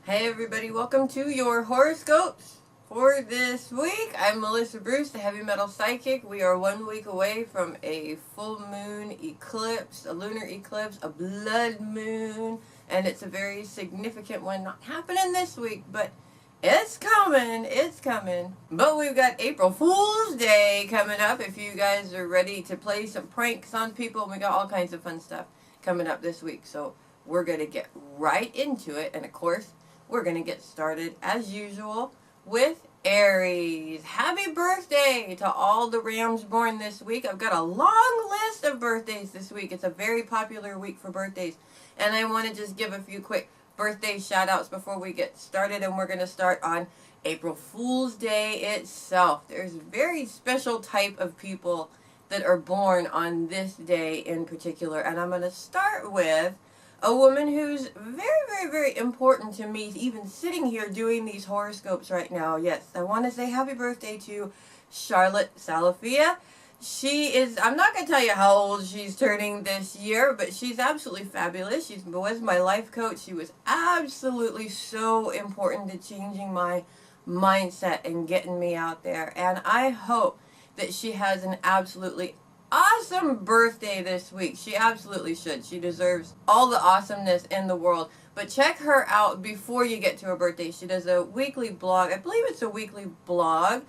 Hey everybody, welcome to your horoscopes for this week. I'm Melissa Bruce, the heavy metal psychic. We are 1 week away from a full moon eclipse, a lunar eclipse, a blood moon, and it's a very significant one, not happening this week, but it's coming. But we've got April Fool's Day coming up if you guys are ready to play some pranks on people. We got all kinds of fun stuff coming up this week, so we're going to get right into it, and of course, we're going to get started, as usual, with Aries. Happy birthday to all the Rams born this week. I've got a long list of birthdays this week. It's a very popular week for birthdays. And I want to just give a few quick birthday shout-outs before we get started. And we're going to start on April Fool's Day itself. There's a very special type of people that are born on this day in particular. And I'm going to start with a woman who's very important to me, even sitting here doing these horoscopes right now. Yes, I want to say happy birthday to Charlotte Salafia. She is, I'm not going to tell you how old she's turning this year, but she's absolutely fabulous. She was my life coach. She was absolutely so important to changing my mindset and getting me out there. And I hope that she has an absolutely awesome birthday this week. She absolutely should. She deserves all the awesomeness in the world. But check her out before you get to her birthday. She does a weekly blog. I believe it's a weekly blog.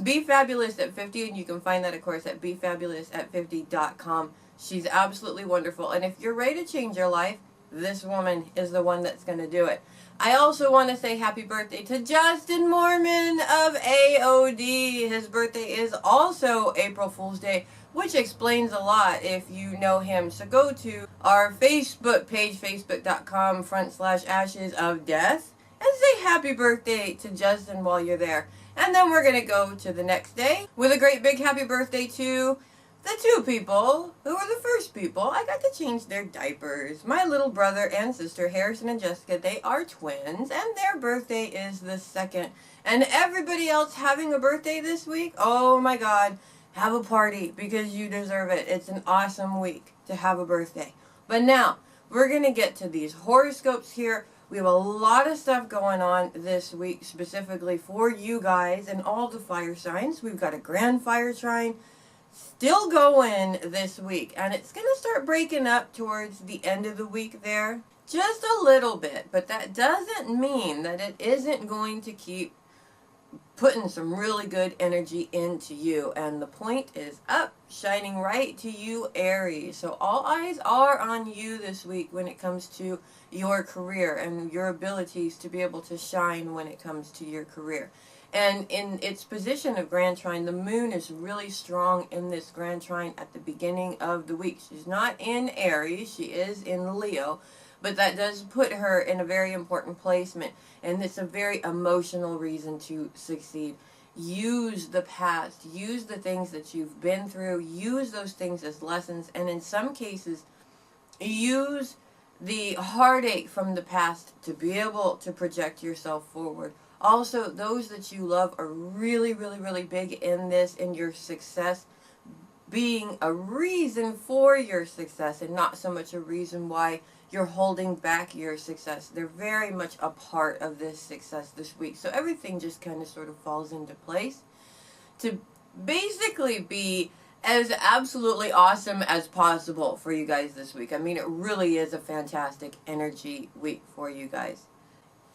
Be Fabulous at 50, and you can find that, of course, at befabulousat50.com. She's absolutely wonderful. And if you're ready to change your life, this woman is the one that's going to do it. I also want to say happy birthday to Justin Mormon of AOD. His birthday is also April Fool's Day, which explains a lot if you know him. So go to our Facebook page, facebook.com/ashes of death, and say happy birthday to Justin while you're there. And then we're going to go to the next day with a great big happy birthday to the two people who were the first people I got to change their diapers. My little brother and sister, Harrison and Jessica, they are twins, and their birthday is the 2nd. And everybody else having a birthday this week, oh my God, have a party because you deserve it. It's an awesome week to have a birthday. But now, we're going to get to these horoscopes here. We have a lot of stuff going on this week specifically for you guys and all the fire signs. We've got a grand fire trine still going this week, and it's going to start breaking up towards the end of the week there. Just a little bit, but that doesn't mean that it isn't going to keep putting some really good energy into you. And the point is up, shining right to you, Aries. So all eyes are on you this week when it comes to your career and your abilities to be able to shine when it comes to your career. And in its position of Grand Trine, the moon is really strong in this Grand Trine at the beginning of the week. She's not in Aries, she is in Leo, but that does put her in a very important placement. And it's a very emotional reason to succeed. Use the past, use the things that you've been through, use those things as lessons, and in some cases, use the heartache from the past to be able to project yourself forward. Also, those that you love are really big in this, in your success being a reason for your success and not so much a reason why you're holding back your success. They're very much a part of this success this week. So everything just kind of sort of falls into place to basically be as absolutely awesome as possible for you guys this week. I mean, it really is a fantastic energy week for you guys.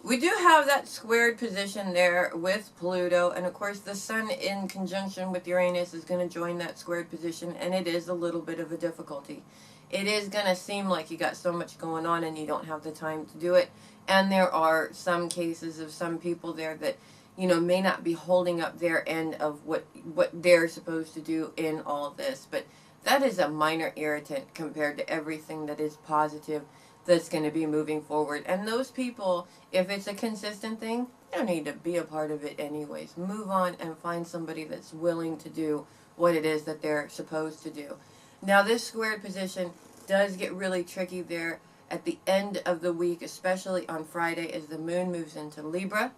We do have that squared position there with Pluto, and of course the Sun in conjunction with Uranus is going to join that squared position, and it is a little bit of a difficulty. It is going to seem like you got so much going on and you don't have the time to do it, and there are some cases of some people there that, you know, may not be holding up their end of what they're supposed to do in all this, but that is a minor irritant compared to everything that is positive that's going to be moving forward. And those people, if it's a consistent thing, you don't need to be a part of it anyways. Move on and find somebody that's willing to do what it is that they're supposed to do. Now, this squared position does get really tricky there at the end of the week, especially on Friday as the moon moves into Libra.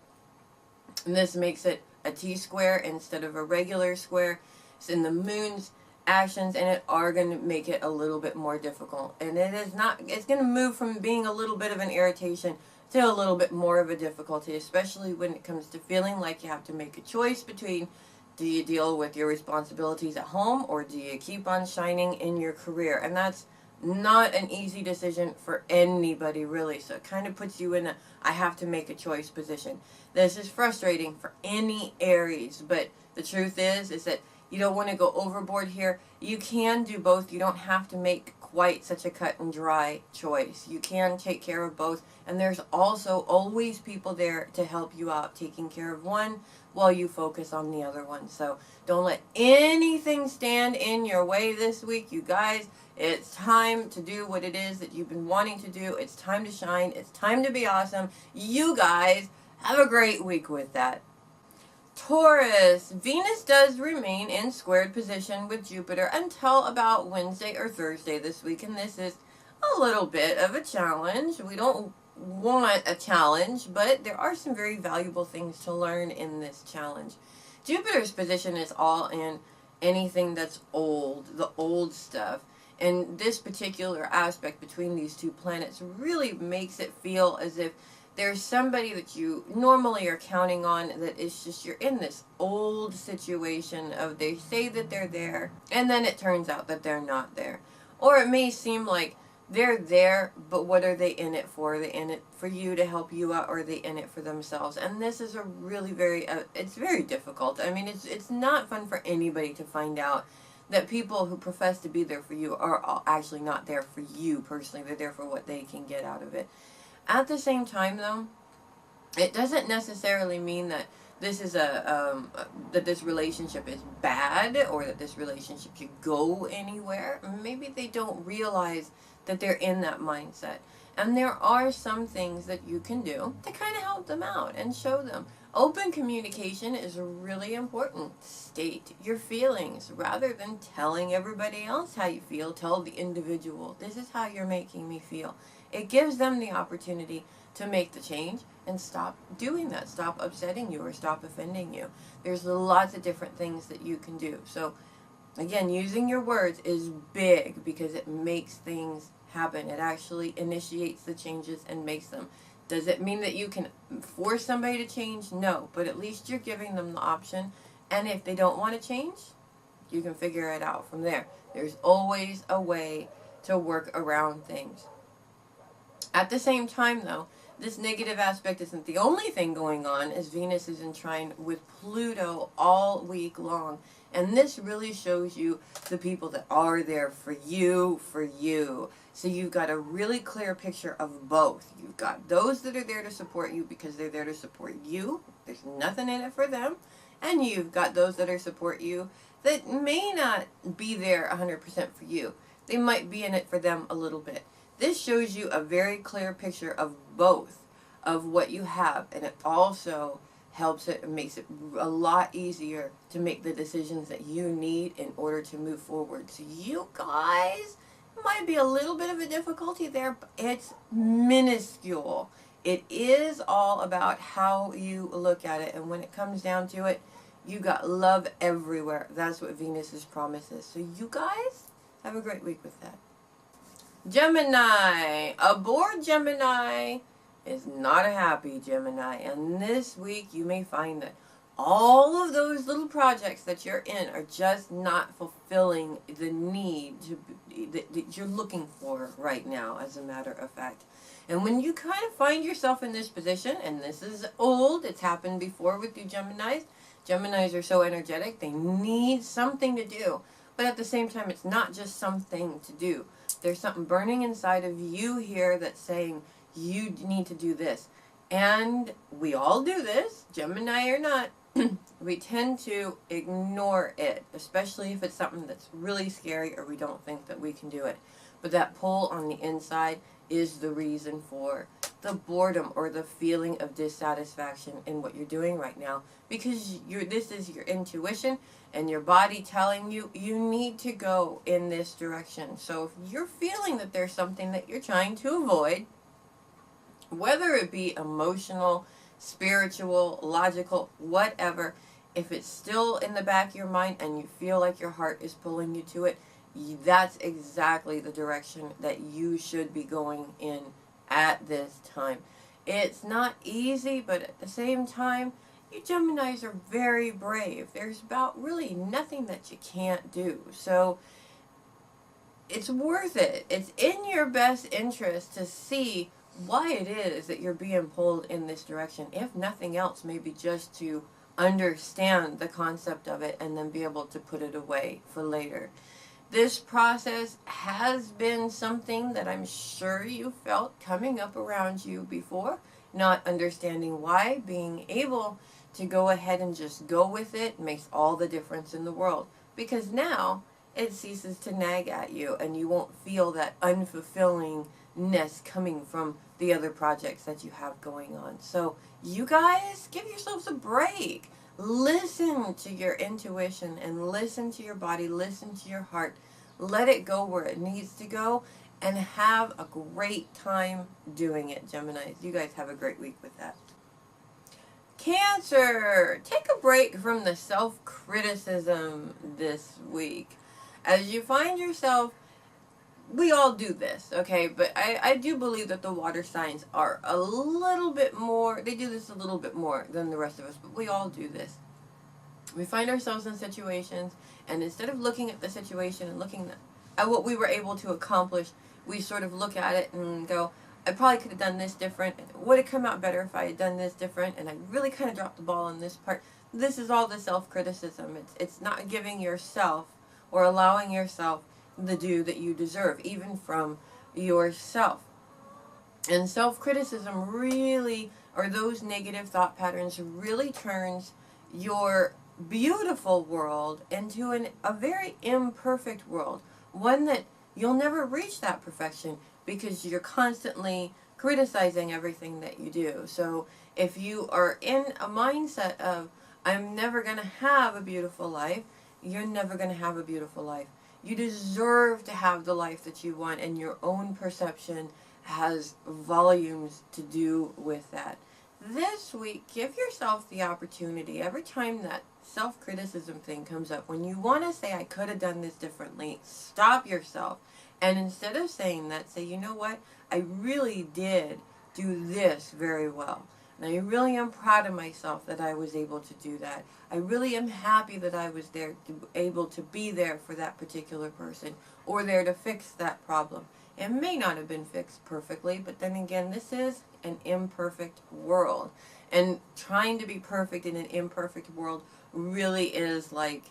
And this makes it a T-square instead of a regular square. It's in the moon's actions, and it are going to make it a little bit more difficult. And it is not, it's going to move from being a little bit of an irritation to a little bit more of a difficulty, especially when it comes to feeling like you have to make a choice between, do you deal with your responsibilities at home or do you keep on shining in your career? And that's not an easy decision for anybody, really. So it kind of puts you in a I have to make a choice position. This is frustrating for any Aries, but the truth is that you don't want to go overboard here. You can do both. You don't have to make quite such a cut and dry choice. You can take care of both, and there's also always people there to help you out, taking care of one while you focus on the other one. So don't let anything stand in your way this week, you guys. It's time to do what it is that you've been wanting to do. It's time to shine. It's time to be awesome. You guys have a great week with that. Taurus, Venus does remain in squared position with Jupiter until about Wednesday or Thursday this week, and this is a little bit of a challenge. We don't want a challenge, but there are some very valuable things to learn in this challenge. Jupiter's position is all in anything that's old, the old stuff. And this particular aspect between these two planets really makes it feel as if there's somebody that you normally are counting on that is just, you're in this old situation of they say that they're there, and then it turns out that they're not there. Or it may seem like they're there, but what are they in it for? Are they in it for you to help you out, or are they in it for themselves? And this is a really it's very difficult. I mean, it's not fun for anybody to find out that people who profess to be there for you are actually not there for you personally. They're there for what they can get out of it. At the same time, though, it doesn't necessarily mean that this is that this relationship is bad or that this relationship should go anywhere. Maybe they don't realize that they're in that mindset. And there are some things that you can do to kind of help them out and show them. Open communication is really important. State your feelings rather than telling everybody else how you feel. Tell the individual, this is how you're making me feel. It gives them the opportunity to make the change and stop doing that, stop upsetting you or stop offending you. There's lots of different things that you can do. So again, using your words is big because it makes things happen. It actually initiates the changes and makes them. Does it mean that you can force somebody to change? No, but at least you're giving them the option. And if they don't want to change, you can figure it out from there. There's always a way to work around things. At the same time, though, this negative aspect isn't the only thing going on, as Venus is in trine with Pluto all week long. And this really shows you the people that are there for you, So you've got a really clear picture of both. You've got those that are there to support you because they're there to support you. There's nothing in it for them. And you've got those that are support you that may not be there 100% for you. They might be in it for them a little bit. This shows you a very clear picture of both of what you have, and it also helps it and makes it a lot easier to make the decisions that you need in order to move forward. So you guys, might be a little bit of a difficulty there, but it's minuscule. It is all about how you look at it, and when it comes down to it, you got love everywhere. That's what Venus's promise is. So you guys have a great week with that. Gemini. A bored Gemini is not a happy Gemini. And this week you may find that all of those little projects that you're in are just not fulfilling the need that you're looking for right now, as a matter of fact. And when you kind of find yourself in this position, and this is old, it's happened before with you Geminis. Geminis are so energetic, they need something to do. But at the same time, it's not just something to do. There's something burning inside of you here that's saying, you need to do this. And we all do this, Gemini or not. We tend to ignore it, especially if it's something that's really scary or we don't think that we can do it. But that pull on the inside is the reason for the boredom or the feeling of dissatisfaction in what you're doing right now, because this is your intuition and your body telling you you need to go in this direction. So if you're feeling that there's something that you're trying to avoid, whether it be emotional, spiritual, logical, whatever, if it's still in the back of your mind and you feel like your heart is pulling you to it, that's exactly the direction that you should be going in at this time. It's not easy, but at the same time, you Geminis are very brave. There's about really nothing that you can't do. So it's worth it. It's in your best interest to see why it is that you're being pulled in this direction. If nothing else, maybe just to understand the concept of it and then be able to put it away for later. This process has been something that I'm sure you felt coming up around you before, not understanding why. Being able to go ahead and just go with it makes all the difference in the world, because now it ceases to nag at you and you won't feel that unfulfillingness coming from the other projects that you have going on. So you guys, give yourselves a break. Listen to your intuition and listen to your body, listen to your heart. Let it go where it needs to go and have a great time doing it, Geminis. You guys have a great week with that. Cancer, take a break from the self-criticism this week. As you find yourself, we all do this, okay? But I do believe that the water signs are a little bit more, they do this a little bit more than the rest of us, but we all do this. We find ourselves in situations, and instead of looking at the situation and looking at what we were able to accomplish, we sort of look at it and go, I probably could have done this different. Would it come out better if I had done this different? And I really kind of dropped the ball on this part. This is all the self-criticism. It's not giving yourself or allowing yourself the due that you deserve, even from yourself. And self-criticism really, or those negative thought patterns, really turns your beautiful world into a very imperfect world. One that you'll never reach that perfection because you're constantly criticizing everything that you do. So if you are in a mindset of, I'm never going to have a beautiful life, you're never going to have a beautiful life. You deserve to have the life that you want, and your own perception has volumes to do with that. This week, give yourself the opportunity, every time that self-criticism thing comes up, when you want to say, I could have done this differently, stop yourself. And instead of saying that, say, you know what? I really did do this very well. And I really am proud of myself that I was able to do that. I really am happy that I was there, able to be there for that particular person, or there to fix that problem. It may not have been fixed perfectly, but then again, this is an imperfect world. And trying to be perfect in an imperfect world really is like,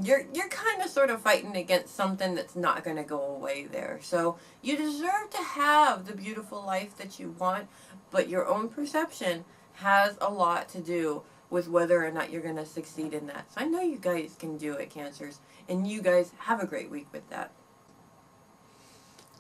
you're kind of sort of fighting against something that's not going to go away there. So you deserve to have the beautiful life that you want, but your own perception has a lot to do with whether or not you're going to succeed in that. So I know you guys can do it, Cancers, and you guys have a great week with that.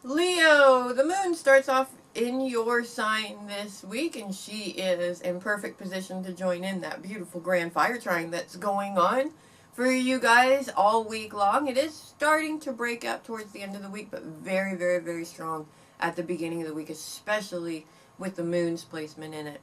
Leo, the moon starts off in your sign this week, and she is in perfect position to join in that beautiful grand fire trine that's going on for you guys all week long. It is starting to break up towards the end of the week, but very, very, very strong at the beginning of the week, especially with the moon's placement in it.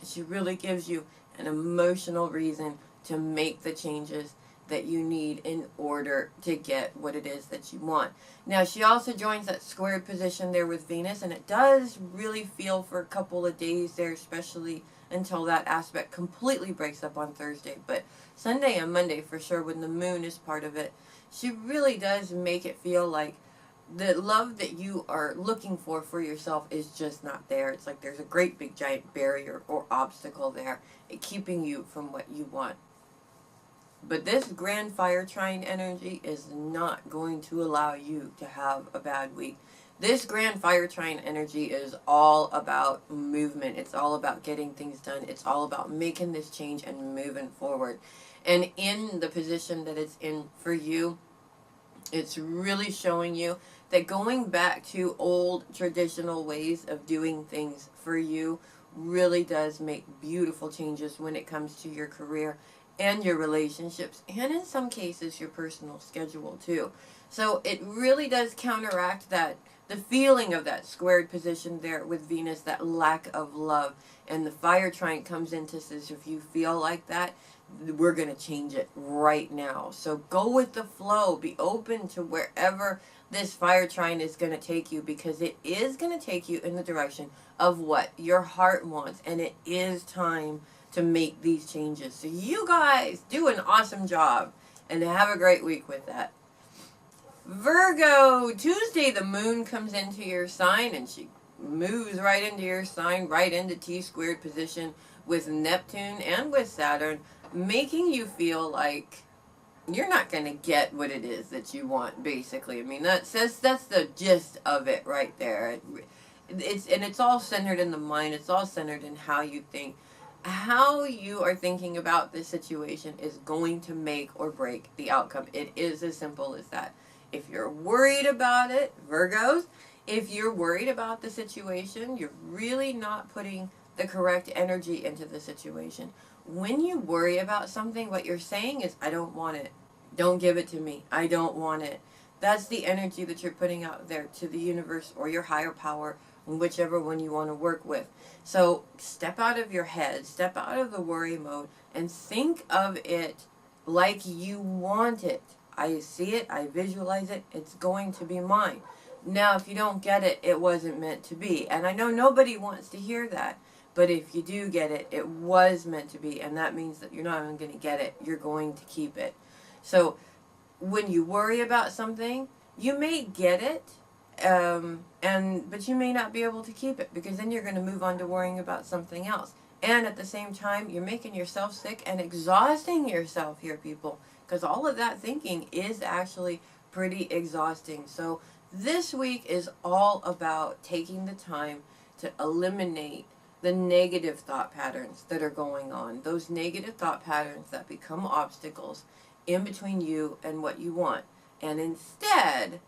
She really gives you an emotional reason to make the changes that you need in order to get what it is that you want. Now, she also joins that squared position there with Venus, and it does really feel for a couple of days there, especially until that aspect completely breaks up on Thursday. But Sunday and Monday, for sure, when the moon is part of it, she really does make it feel like the love that you are looking for yourself is just not there. It's like there's a great big giant barrier or obstacle there, keeping you from what you want. But this grand fire trine energy is not going to allow you to have a bad week. This grand fire trine energy is all about movement. It's all about getting things done. It's all about making this change and moving forward. And in the position that it's in for you, it's really showing you that going back to old traditional ways of doing things for you really does make beautiful changes when it comes to your career and your relationships, and in some cases your personal schedule too. So it really does counteract that, the feeling of that squared position there with Venus, that lack of love. And the fire trine comes into says, if you feel like that, we're going to change it right now. So go with the flow. Be open to wherever this fire trine is going to take you, because it is going to take you in the direction of what your heart wants, and it is time to make these changes. So you guys do an awesome job, and have a great week with that. Virgo, Tuesday the moon comes into your sign, and she moves right into your sign, right into T-squared position with Neptune and with Saturn, making you feel like you're not going to get what it is that you want, basically. I mean, that's the gist of it right there. It's all centered in the mind. It's all centered in how you think. How you are thinking about this situation is going to make or break the outcome. It is as simple as that. If you're worried about it, Virgos, if you're worried about the situation, you're really not putting the correct energy into the situation. When you worry about something, what you're saying is, I don't want it. Don't give it to me. I don't want it. That's the energy that you're putting out there to the universe or your higher power, whichever one you want to work with. So step out of your head, step out of the worry mode, and think of it like you want it. I see it, I visualize it, it's going to be mine. Now, if you don't get it, it wasn't meant to be. And I know nobody wants to hear that. But if you do get it, it was meant to be. And that means that you're not even going to get it. You're going to keep it. So when you worry about something, you may get it, but you may not be able to keep it. Because then you're going to move on to worrying about something else. And at the same time, you're making yourself sick and exhausting yourself here, people. Because all of that thinking is actually pretty exhausting. So this week is all about taking the time to eliminate the negative thought patterns that are going on. Those negative thought patterns that become obstacles in between you and what you want. And instead,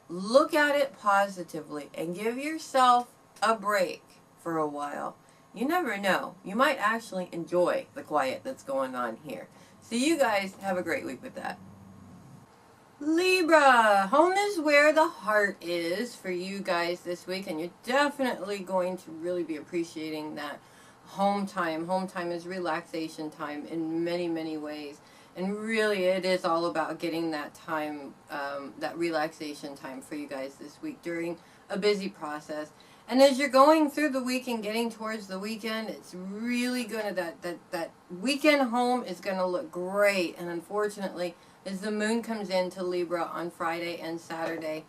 look at it positively and give yourself a break for a while. You never know. You might actually enjoy the quiet that's going on here. So you guys have a great week with that. Libra, home is where the heart is for you guys this week, and you're definitely going to really be appreciating that home time. Home time is relaxation time in many, many ways, and really it is all about getting that time, that relaxation time for you guys this week during a busy process. And as you're going through the week and getting towards the weekend, it's really going to, that weekend home is going to look great. And unfortunately, as the moon comes into Libra on Friday and Saturday,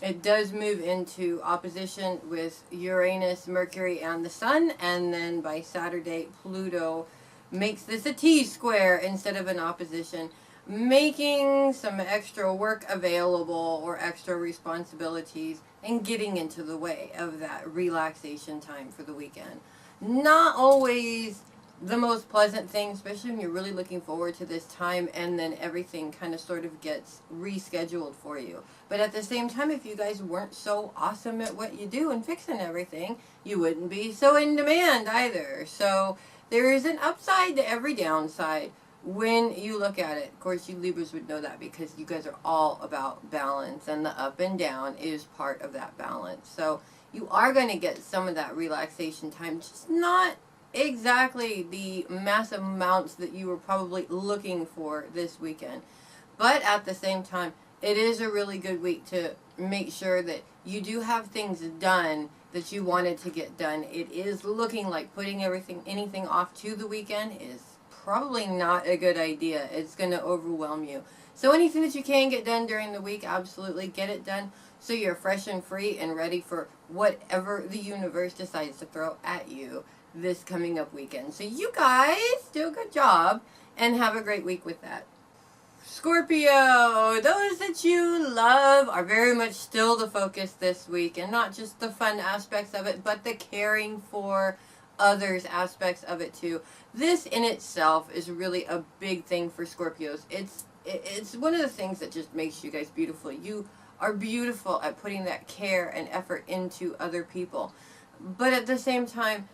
it does move into opposition with Uranus, Mercury, and the Sun. And then by Saturday, Pluto makes this a T-square instead of an opposition, making some extra work available or extra responsibilities and getting into the way of that relaxation time for the weekend. Not always the most pleasant thing, especially when you're really looking forward to this time and then everything kind of sort of gets rescheduled for you. But at the same time, if you guys weren't so awesome at what you do and fixing everything, you wouldn't be so in demand either. So there is an upside to every downside when you look at it. Of course, you Libras would know that because you guys are all about balance, and the up and down is part of that balance. So you are going to get some of that relaxation time, just not exactly the massive amounts that you were probably looking for this weekend. But at the same time, it is a really good week to make sure that you do have things done that you wanted to get done. It is looking like putting anything off to the weekend is probably not a good idea. It's going to overwhelm you. So anything that you can get done during the week, absolutely get it done so you're fresh and free and ready for whatever the universe decides to throw at you this coming up weekend. So you guys do a good job and have a great week with that. Scorpio, those that you love are very much still the focus this week, and not just the fun aspects of it, but the caring for others aspects of it too. This in itself is really a big thing for Scorpios. It's one of the things that just makes you guys beautiful. You are beautiful at putting that care and effort into other people. But at the same time,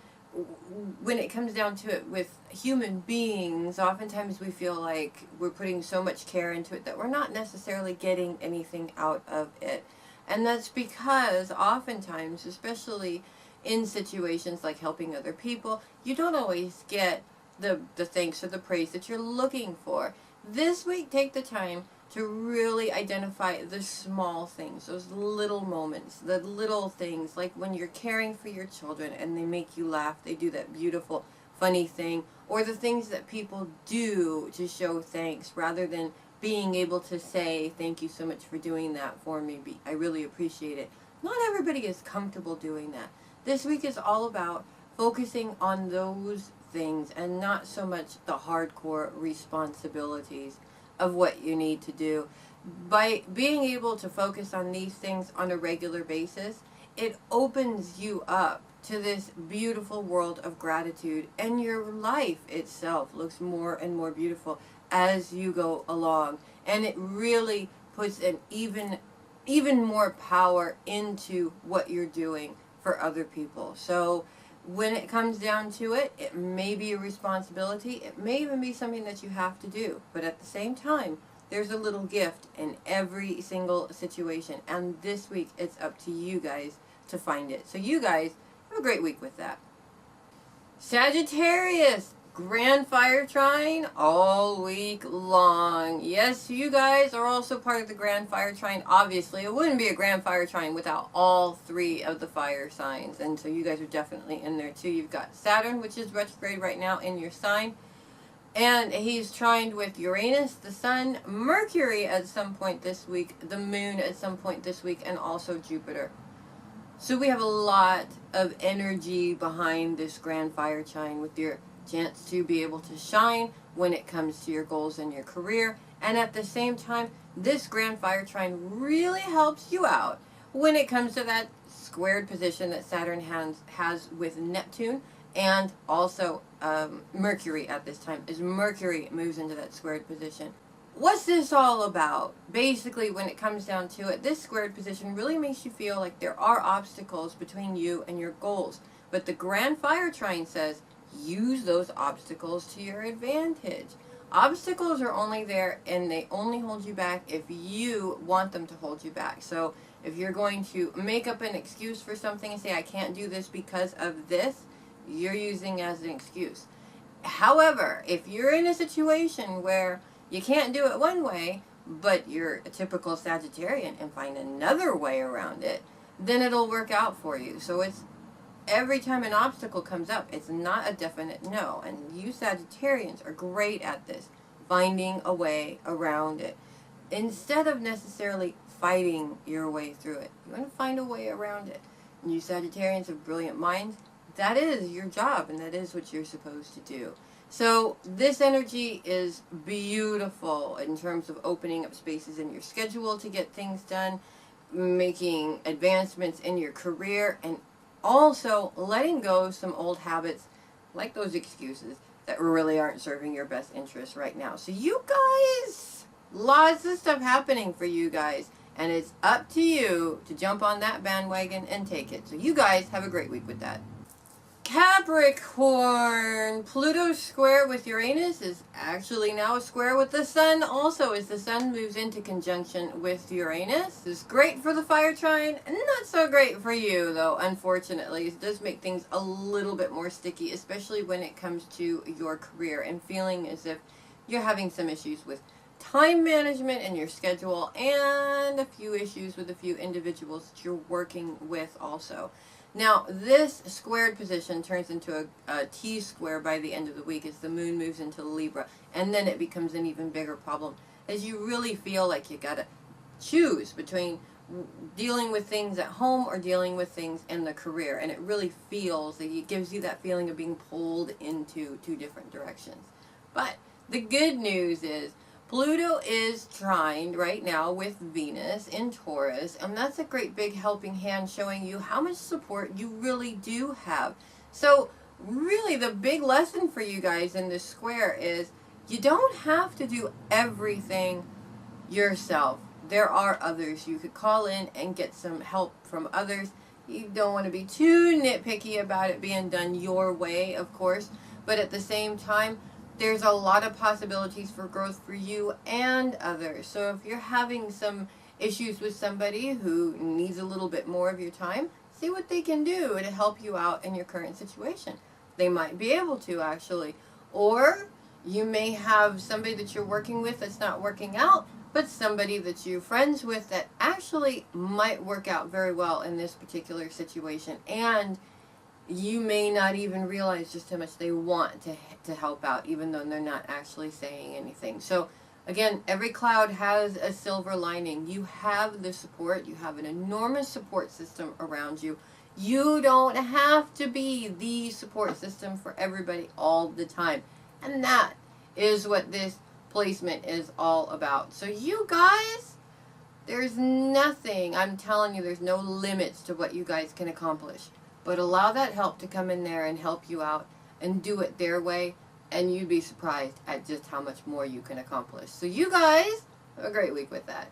when it comes down to it with human beings, oftentimes we feel like we're putting so much care into it that we're not necessarily getting anything out of it. And that's because oftentimes, especially in situations like helping other people, you don't always get the thanks or the praise that you're looking for. This week, take the time to really identify the small things, those little moments, the little things, like when you're caring for your children and they make you laugh, they do that beautiful, funny thing, or the things that people do to show thanks rather than being able to say, thank you so much for doing that for me, I really appreciate it. Not everybody is comfortable doing that. This week is all about focusing on those things and not so much the hardcore responsibilities of what you need to do. By being able to focus on these things on a regular basis, it opens you up to this beautiful world of gratitude, and your life itself looks more and more beautiful as you go along, and it really puts an even more power into what you're doing for other people. So when it comes down to it, it may be a responsibility. It may even be something that you have to do. But at the same time, there's a little gift in every single situation. And this week, it's up to you guys to find it. So you guys have a great week with that. Sagittarius, grand fire trine all week long. Yes, you guys are also part of the grand fire trine. Obviously, it wouldn't be a grand fire trine without all three of the fire signs, and so you guys are definitely in there too. You've got Saturn, which is retrograde right now in your sign, and he's trined with Uranus, the Sun, Mercury at some point this week, the Moon at some point this week, and also Jupiter. So we have a lot of energy behind this grand fire trine with your chance to be able to shine when it comes to your goals and your career. And at the same time, this grand fire trine really helps you out when it comes to that squared position that Saturn has with Neptune, and also Mercury at this time, as Mercury moves into that squared position. What's this all about? Basically, when it comes down to it, this squared position really makes you feel like there are obstacles between you and your goals. But the grand fire trine says, use those obstacles to your advantage. Obstacles are only there and they only hold you back if you want them to hold you back. So if you're going to make up an excuse for something and say, I can't do this because of this, you're using as an excuse. However, if you're in a situation where you can't do it one way, but you're a typical Sagittarian and find another way around it, then it'll work out for you. So it's every time an obstacle comes up, it's not a definite no. And you Sagittarians are great at this, finding a way around it. Instead of necessarily fighting your way through it, you want to find a way around it. And you Sagittarians have brilliant minds. That is your job, and that is what you're supposed to do. So this energy is beautiful in terms of opening up spaces in your schedule to get things done, making advancements in your career, and also letting go of some old habits like those excuses that really aren't serving your best interests right now. So you guys, lots of stuff happening for you guys, and it's up to you to jump on that bandwagon and take it. So you guys have a great week with that. Capricorn, Pluto's square with Uranus is actually now a square with the Sun also, as the Sun moves into conjunction with Uranus. This is great for the fire trine, and not so great for you though, unfortunately. It does make things a little bit more sticky, especially when it comes to your career and feeling as if you're having some issues with time management in your schedule, and a few issues with a few individuals that you're working with also. Now, this squared position turns into a T-square by the end of the week as the moon moves into Libra, and then it becomes an even bigger problem as you really feel like you gotta choose between dealing with things at home or dealing with things in the career, and it really feels like it gives you that feeling of being pulled into two different directions. But the good news is Pluto is trined right now with Venus in Taurus, and that's a great big helping hand showing you how much support you really do have. So really the big lesson for you guys in this square is you don't have to do everything yourself. There are others. You could call in and get some help from others. You don't want to be too nitpicky about it being done your way, of course, but at the same time, there's a lot of possibilities for growth for you and others. So if you're having some issues with somebody who needs a little bit more of your time, see what they can do to help you out in your current situation. They might be able to, actually. Or you may have somebody that you're working with that's not working out. but somebody that you're friends with that actually might work out very well in this particular situation. And you may not even realize just how much they want to help out, even though they're not actually saying anything. So again, every cloud has a silver lining. You have the support. You have an enormous support system around you. You don't have to be the support system for everybody all the time. And that is what this placement is all about. So you guys, there's nothing, I'm telling you, there's no limits to what you guys can accomplish. But allow that help to come in there and help you out and do it their way, and you'd be surprised at just how much more you can accomplish. So you guys have a great week with that.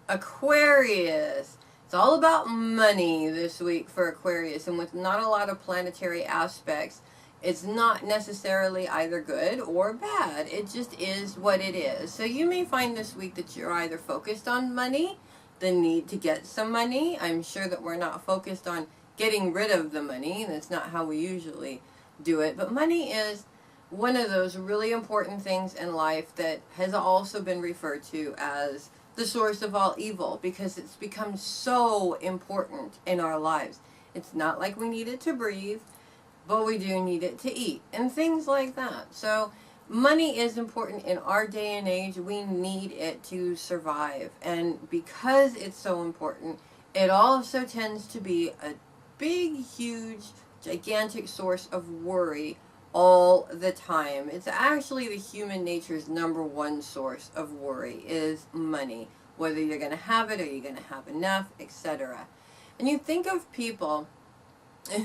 Aquarius. It's all about money this week for Aquarius, and with not a lot of planetary aspects, it's not necessarily either good or bad. It just is what it is. So you may find this week that you're either focused on money, the need to get some money. I'm sure that we're not focused on getting rid of the money. That's not how we usually do it. But money is one of those really important things in life that has also been referred to as the source of all evil, because it's become so important in our lives. It's not like we need it to breathe, but we do need it to eat and things like that. So money is important in our day and age. We need it to survive. And because it's so important, it also tends to be a big, huge, gigantic source of worry all the time. It's actually the human nature's number one source of worry is money. Whether you're going to have it or you're going to have enough, etc. And you think of people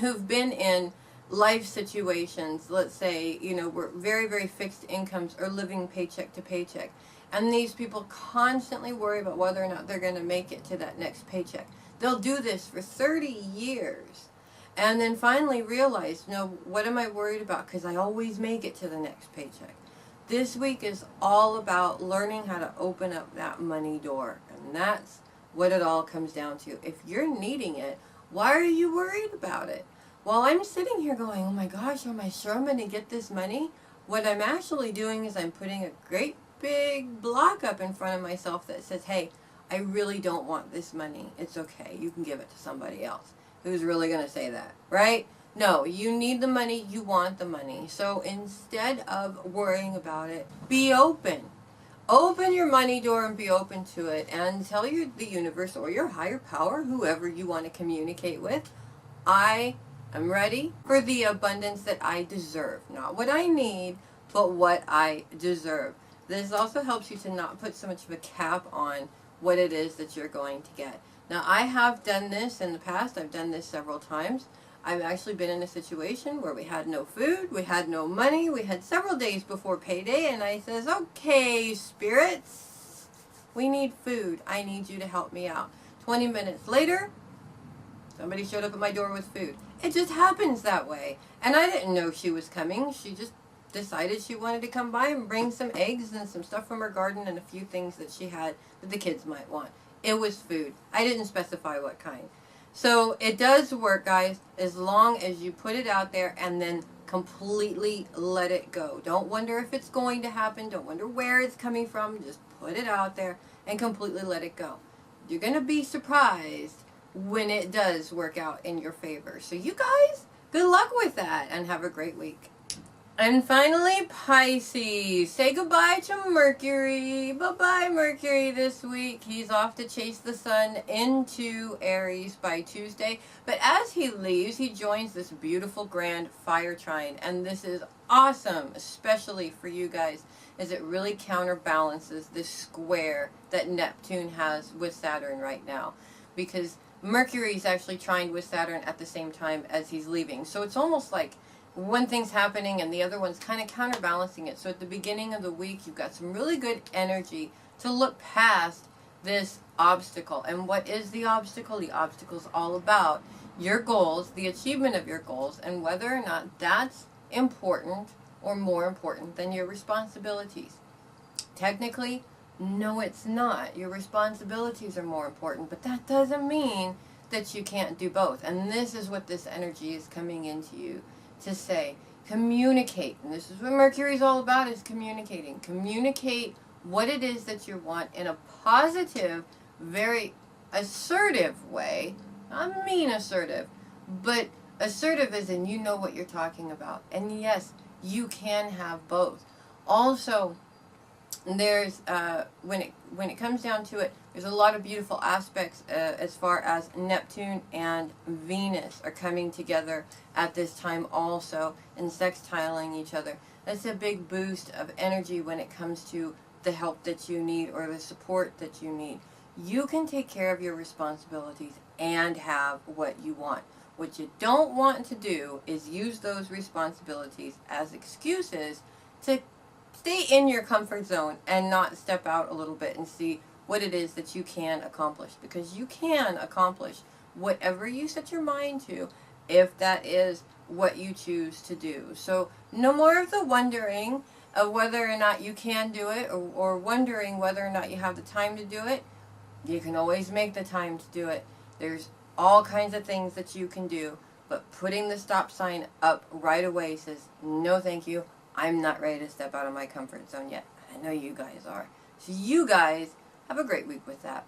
who've been in life situations, let's say, were very, very fixed incomes or living paycheck to paycheck. And these people constantly worry about whether or not they're going to make it to that next paycheck. They'll do this for 30 years and then finally realize, no, what am I worried about? Because I always make it to the next paycheck. This week is all about learning how to open up that money door. And that's what it all comes down to. If you're needing it, why are you worried about it? While I'm sitting here going, oh my gosh, am I sure I'm going to get this money? What I'm actually doing is I'm putting a great big block up in front of myself that says, hey, I really don't want this money. It's okay. You can give it to somebody else. Who's really going to say that, right? No, you need the money. You want the money. So instead of worrying about it, be open. Open your money door and be open to it, and tell the universe or your higher power, whoever you want to communicate with, I am ready for the abundance that I deserve. Not what I need, but what I deserve. This also helps you to not put so much of a cap on what it is that you're going to get. Now, I have done this in the past. I've done this several times. I've actually been in a situation where we had no food, we had no money, we had several days before payday, and I says, okay, spirits, we need food. I need you to help me out. 20 minutes later, somebody showed up at my door with food. It just happens that way. And I didn't know she was coming. She just decided she wanted to come by and bring some eggs and some stuff from her garden and a few things that she had that the kids might want. It was food. I didn't specify what kind. So it does work, guys, as long as you put it out there and then completely let it go. Don't wonder if it's going to happen. Don't wonder where it's coming from. Just put it out there and completely let it go. You're going to be surprised when it does work out in your favor. So you guys, good luck with that and have a great week. And finally, Pisces. Say goodbye to Mercury. Bye-bye, Mercury, this week. He's off to chase the sun into Aries by Tuesday. But as he leaves, he joins this beautiful grand fire trine. And this is awesome, especially for you guys, as it really counterbalances this square that Neptune has with Saturn right now. Because Mercury's actually trined with Saturn at the same time as he's leaving. So it's almost like one thing's happening and the other one's kind of counterbalancing it. So at the beginning of the week, you've got some really good energy to look past this obstacle. And what is the obstacle? The obstacle's all about your goals, the achievement of your goals, and whether or not that's important or more important than your responsibilities. Technically, no, it's not. Your responsibilities are more important, but that doesn't mean that you can't do both. And this is what this energy is coming into you to say. Communicate. And this is what Mercury's all about, is communicating. Communicate what it is that you want in a positive, very assertive way. I mean assertive, but assertive as in you know what you're talking about. And yes, you can have both. Also, there's when it comes down to it, there's a lot of beautiful aspects as far as Neptune and Venus are coming together at this time also and sextiling each other. That's a big boost of energy when it comes to the help that you need or the support that you need. You can take care of your responsibilities and have what you want. What you don't want to do is use those responsibilities as excuses to stay in your comfort zone and not step out a little bit and see what it is that you can accomplish. Because you can accomplish whatever you set your mind to if that is what you choose to do. So no more of the wondering of whether or not you can do it or wondering whether or not you have the time to do it. You can always make the time to do it. There's all kinds of things that you can do, but putting the stop sign up right away says, no thank you, I'm not ready to step out of my comfort zone yet. I know you guys are. So you guys have a great week with that.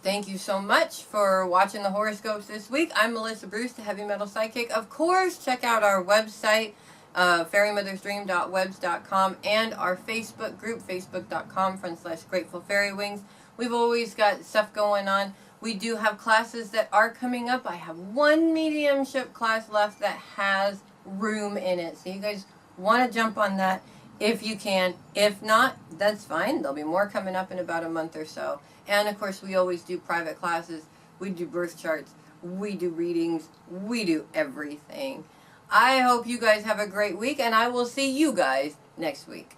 Thank you so much for watching the horoscopes this week. I'm Melissa Bruce, the Heavy Metal Psychic. Of course, check out our website, fairymothersdream.webs.com, and our Facebook group, facebook.com/Grateful Fairy Wings. We've always got stuff going on. We do have classes that are coming up. I have one mediumship class left that has room in it. So you guys want to jump on that if you can. If not, that's fine. There'll be more coming up in about a month or so. And of course, we always do private classes. We do birth charts. We do readings. We do everything. I hope you guys have a great week, and I will see you guys next week.